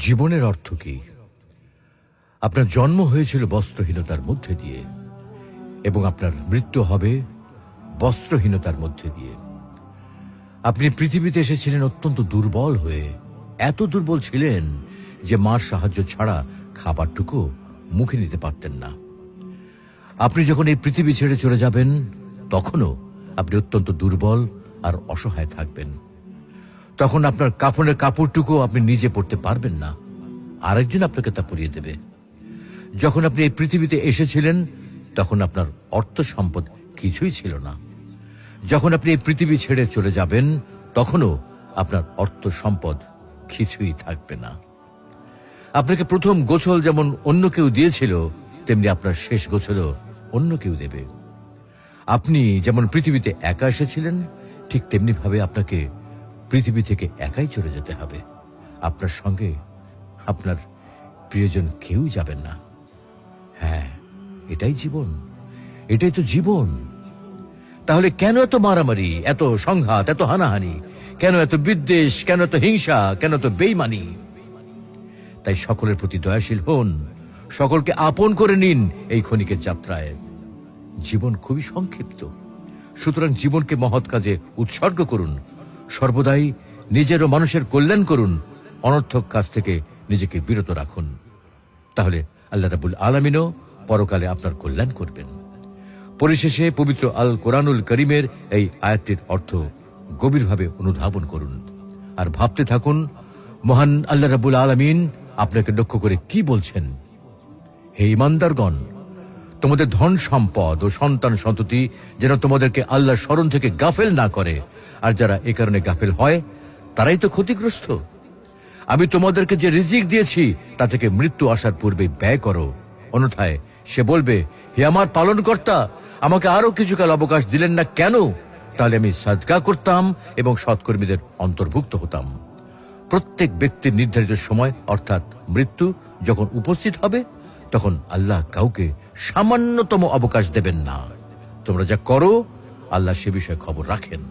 জীবনের অর্থ কি? আপনার জন্ম হয়েছিল বস্ত্রহীনতার মধ্যে দিয়ে এবং আপনার মৃত্যু হবে বস্ত্রহীনতার মধ্যে দিয়ে। আপনি পৃথিবীতে এসেছিলেন অত্যন্ত দুর্বল হয়ে, এত দুর্বল ছিলেন যে মার সাহায্য ছাড়া খাবারটুকু মুখে নিতে পারতেন না। আপনি যখন এই পৃথিবী ছেড়ে চলে যাবেন তখনও আপনি অত্যন্ত দুর্বল আর অসহায় থাকবেন। তখন আপনার কাফনের কাপড়টুকু আপনি নিজে পরতে পারবেন না, আরেকজন আপনাকে তা পরিয়ে দেবে। যখন আপনি এই পৃথিবীতে এসেছিলেন তখন আপনার অর্থ সম্পদ কিছুই ছিল না। যখন আপনি এই পৃথিবী ছেড়ে চলে যাবেন তখনও আপনার অর্থ সম্পদ কিছুই থাকবে না। আপনাকে প্রথম গোছল যেমন অন্য কেউ দিয়েছিল, তেমনি আপনার শেষ গোছলও অন্য কেউ দেবে। আপনি যেমন পৃথিবীতে একা এসেছিলেন, ঠিক তেমনি ভাবে আপনাকে পৃথিবী থেকে একাই চলে যেতে হবে। আপনার সঙ্গে আপনার প্রিয়জন কেউ যাবেন না। হ্যাঁ, এটাই জীবন, এটাই তো জীবন। তাহলে কেন এত মারামারি, এত সংঘাত, এত হানাহানি? কেন এত বিদ্বেষ? কেন এত হিংসা? কেন এত বেইমানি? তাই সকলের প্রতি দয়াশীল হন, সকলকে আপন করে নিন এই ক্ষণিকের যাত্রায়। জীবন খুবই সংক্ষিপ্ত, সুতরাং জীবনকে মহৎ কাজে উৎসর্গ করুন। সর্বদাই নিজের ও মানুষের কল্যাণ করুন, অনর্থক কাজ থেকে নিজেকে বিরত রাখুন। তাহলে আল্লাহ রাব্বুল আলামিনও পরকালে আপনার কল্যাণ করবেন। পরিশেষে পবিত্র আল কোরআনুল করিমের এই আয়াতটির অর্থ গভীরভাবে অনুধাবন করুন আর ভাবতে থাকুন, মহান আল্লাহ রাব্বুল আলামিন আপনাকে লক্ষ্য করে কি বলছেন। হে ঈমানদারগণ, তোমাদের ধন সম্পদ ও সন্তান সন্ততি যেন তোমাদেরকে আল্লাহর স্মরণ থেকে গাফেল না করে, আর যারা এ কারণে গাফেল হয় তারাই তো ক্ষতিগ্রস্ত। আমি তোমাদেরকে যে রিজিক দিয়েছি তা থেকে মৃত্যু আসার পূর্বে ব্যয় করো, অন্যথায় সে বলবে, হে আমার পালনকর্তা, আমাকে আরো কিছুকাল অবকাশ দিলেন না কেন? তাহলে আমি সাদকা করতাম এবং সৎকর্মীদের অন্তর্ভুক্ত হতাম। প্রত্যেক ব্যক্তির নির্ধারিত সময় অর্থাৎ মৃত্যু যখন উপস্থিত হবে তখন আল্লাহ কাউকে সামান্যতম অবকাশ দেবেন না। তোমরা যা করো আল্লাহ সে বিষয়ে খবর রাখেন।